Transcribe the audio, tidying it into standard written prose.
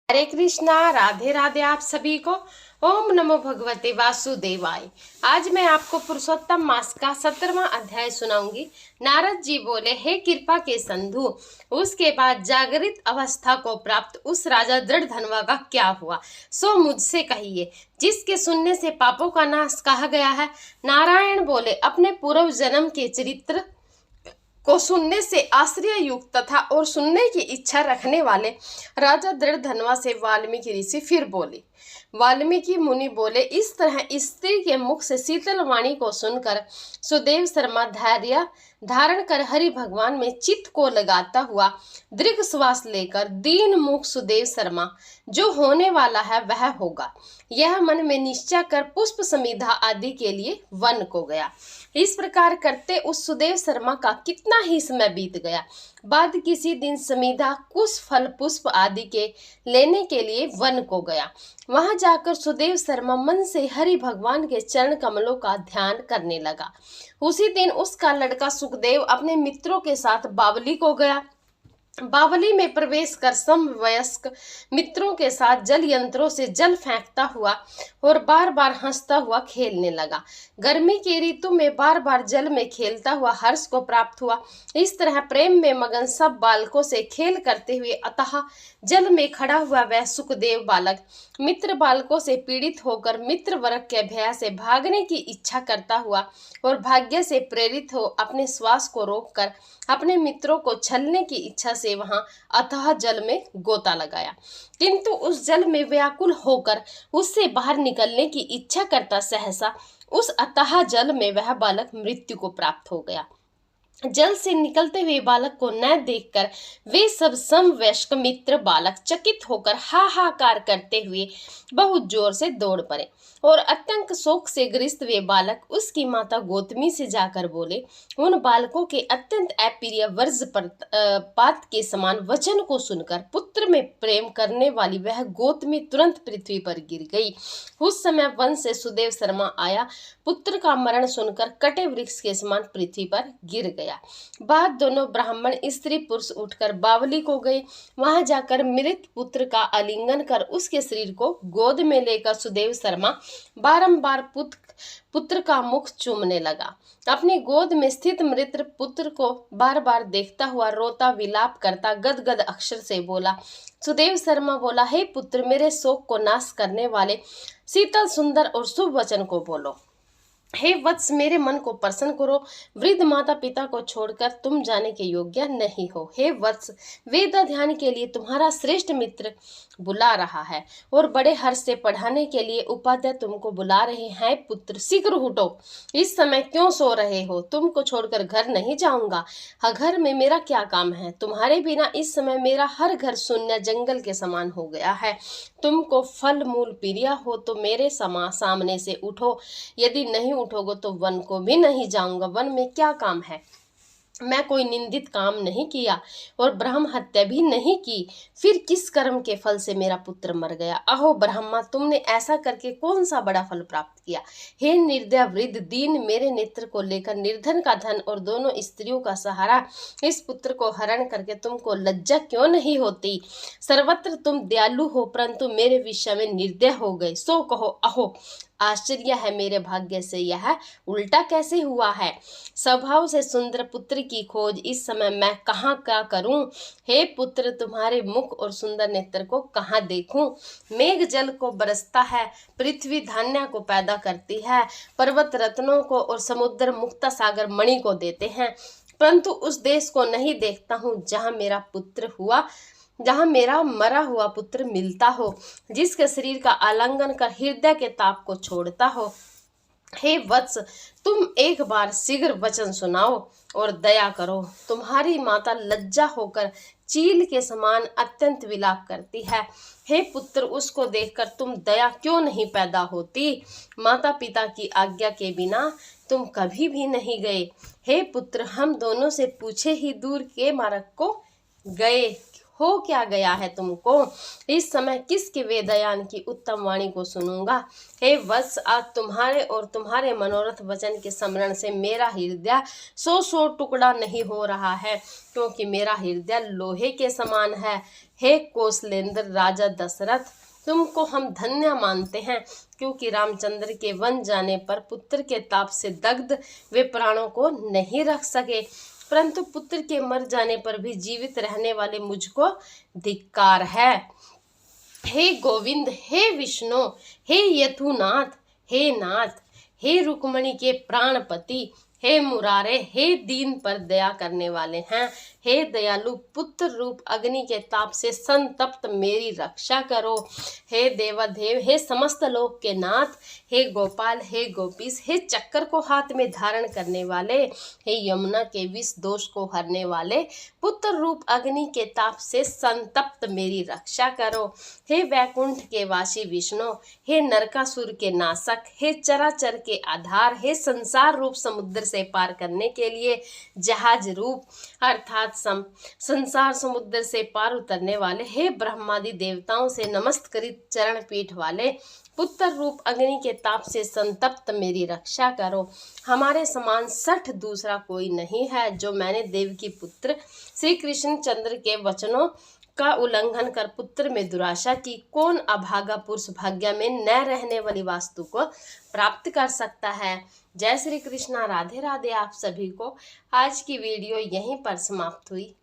हरे कृष्णा, राधे राधे आप सभी को। ओम नमो भगवते वासुदेवाय। आज मैं आपको पुरुषोत्तम मास का 17वां अध्याय सुनाऊंगी। नारद जी बोले, हे कृपा के संधु, उसके बाद जागृत अवस्था को प्राप्त उस राजा दृढ़धनवा का क्या हुआ, सो मुझसे कहिए, जिसके सुनने से पापों का नाश कहा गया है। नारायण बोले, अपने पूर्व जन्म के चरित्र को सुनने से आश्चर्य युक्त तथा और सुनने की इच्छा रखने वाले राजा दृढ़धनवा से वाल्मीकि ऋषि फिर बोले। वाल्मीकि मुनि बोले, इस तरह स्त्री के मुख से शीतल वाणी को सुनकर सुदेव शर्मा धैर्य धारण कर हरि भगवान में चित्त को लगाता हुआ दीर्घ श्वास लेकर दीन मुख सुदेव शर्मा, जो होने वाला है वह होगा, यह मन में निश्चय कर पुष्प समिधा आदि के लिए वन को गया। इस प्रकार करते उस सुदेव शर्मा का कितना ही समय बीत गया। बाद किसी दिन समिधा कुश फल पुष्प आदि के लेने के लिए वन को गया। वहां जाकर सुदेव शर्मा मन से हरि भगवान के चरण कमलों का ध्यान करने लगा। उसी दिन उसका लड़का सुखदेव अपने मित्रों के साथ बावली को गया। बावली में प्रवेश कर समवयस्क मित्रों के साथ जल यंत्रों से जल फेंकता हुआ और बार बार हंसता हुआ खेलने लगा। गर्मी की ऋतु में बार बार जल में खेलता हुआ हर्ष को प्राप्त हुआ। इस तरह प्रेम में मगन सब बालकों से खेल करते हुए अतः जल में खड़ा हुआ वह सुखदेव बालक मित्र बालकों से पीड़ित होकर मित्र वर्ग के भय से भागने की इच्छा करता हुआ और भाग्य से प्रेरित हो अपने श्वास को रोककर अपने मित्रों को छलने की इच्छा से वहां अथाह जल में गोता लगाया, किंतु उस जल में व्याकुल होकर उससे बाहर निकलने की इच्छा करता सहसा उस अथाह जल में वह बालक मृत्यु को प्राप्त हो गया। जल से निकलते हुए बालक को न देखकर वे सब समवयस्क मित्र बालक चकित होकर हाहाकार करते हुए बहुत जोर से दौड़ पड़े और अत्यंत शोक से ग्रस्त वे बालक उसकी माता गौतमी से जाकर बोले। उन बालकों के अत्यंत अप्रिय वज्रपात के समान वचन को सुनकर पुत्र में प्रेम करने वाली वह गौतमी तुरंत पृथ्वी पर गिर गई। उस समय वन से सुदेव शर्मा आया, पुत्र का मरण सुनकर कटे वृक्ष के समान पृथ्वी पर गिर गया। बाद दोनों ब्राह्मण स्त्री पुरुष उठकर बावली को गए। वहां जाकर मृत पुत्र का आलिंगन कर उसके शरीर को गोद में लेकर सुदेव शर्मा बारंबार पुत्र का मुख चूमने लगा। अपनी गोद में स्थित मृत पुत्र को बार बार देखता हुआ रोता विलाप करता गदगद अक्षर से बोला। सुदेव शर्मा बोला, हे पुत्र, मेरे शोक को नाश करने वाले शीतल सुंदर और शुभ वचन को बोलो। हे वत्स, मेरे मन को प्रसन्न करो। वृद्ध माता पिता को छोड़कर तुम जाने के योग्य नहीं हो। हे वत्स, वेद ध्यान के लिए तुम्हारा श्रेष्ठ मित्र बुला रहा है और बड़े हर्ष से पढ़ाने के लिए उपाध्याय तुमको बुला रहे हैं। पुत्र, शीघ्र उठो, इस समय क्यों सो रहे हो? तुमको छोड़कर घर नहीं जाऊंगा। घर में मेरा क्या काम है? तुम्हारे बिना इस समय मेरा हर घर शून्य जंगल के समान हो गया है। तुमको फल मूल प्रिय हो तो मेरे सामने से उठो, यदि नहीं उठोगे तो वन को भी नहीं जाऊंगा। वन में क्या काम है? मैं कोई निंदित काम नहीं किया और ब्रह्म हत्या भी नहीं की, फिर किस कर्म के फल से मेरा पुत्र मर गया? अहो ब्रह्मा, तुमने ऐसा करके कौन सा बड़ा फल प्राप्त किया? हे निर्दय वृद्ध दीन, मेरे नेत्र को लेकर निर्धन का धन और दोनों स्त्रियों का सहारा इस पुत्र को हरण करके तुमको लज्जा क्यों नहीं होती? सर्वत्र तुम दयालु हो, परंतु मेरे विषय में निर्दय हो गए। सो कहो, अहो आश्चर्य है मेरे भाग्य से, यह उल्टा कैसे हुआ है? स्वभाव से सुंदर पुत्र की खोज इस समय मैं कहाँ क्या करूं? हे पुत्र, तुम्हारे मुख और सुंदर नेत्र को कहाँ देखूं? मेघ जल को बरसता है, पृथ्वी धान्य को पैदा करती है, पर्वत रत्नों को और समुद्र मुक्ता सागर मणि को देते हैं, परंतु उस देश को नहीं देखता हूँ जहाँ मेरा पुत्र हुआ, जहाँ मेरा मरा हुआ पुत्र मिलता हो, जिसके शरीर का आलिंगन कर हृदय के ताप को छोड़ता हो। हे वत्स, तुम एक बार शीघ्र वचन सुनाओ और दया करो। तुम्हारी माता लज्जा होकर चील के समान अत्यंत विलाप करती है। हे पुत्र, उसको देखकर तुम दया क्यों नहीं पैदा होती? माता पिता की आज्ञा के बिना तुम कभी भी नहीं गए। हे पुत्र, हम दोनों से पूछे ही दूर के मार्ग को गए हो क्या गया है तुमको? इस समय किसके वेदयान की उत्तम वाणी को सुनूंगा? हे वत्स, आज तुम्हारे और तुम्हारे मनोरथ वचन के स्मरण से मेरा हृदय 100 टुकड़ा नहीं हो रहा है, क्योंकि मेरा हृदय लोहे के समान है। हे कौशलेंद्र राजा दशरथ, तुमको हम धन्य मानते हैं, क्योंकि रामचंद्र के वन जाने पर पुत्र के ताप से दग्ध वे प्राणों को नहीं रख सके, परंतु पुत्र के मर जाने पर भी जीवित रहने वाले मुझको धिक्कार है। हे गोविंद, हे विष्णु, हे यथुनाथ, हे नाथ, हे रुक्मणी के प्राणपति, हे मुरारे, हे दीन पर दया करने वाले हैं, हे दयालु पुत्र रूप अग्नि के ताप से संतप्त मेरी रक्षा करो। हे देवादेव, हे समस्त लोक के नाथ, हे गोपाल, हे गोपीश, हे चक्कर को हाथ में धारण करने वाले, हे यमुना के विष दोष को हरने वाले, पुत्र रूप अग्नि के ताप से संतप्त मेरी रक्षा करो। हे वैकुंठ के वासी विष्णु, हे नरकासुर के नाशक, हे चराचर के आधार, हे संसार रूप समुद्र से पार करने के लिए जहाज रूप अर्थात संसार समुद्र से पार उतरने वाले, हे ब्रह्मादि देवताओं से नमस्कृत चरण पीठ वाले, पुत्र रूप अग्नि के ताप से संतप्त मेरी रक्षा करो। हमारे समान सठ दूसरा कोई नहीं है, जो मैंने देव की पुत्र श्री कृष्ण चंद्र के वचनों का उल्लंघन कर पुत्र में दुराशा की। कौन अभागा पुरुष भाग्य में न रहने वाली वास्तु को प्राप्त कर सकता है? जय श्री कृष्णा। राधे राधे आप सभी को। आज की वीडियो यहीं पर समाप्त हुई।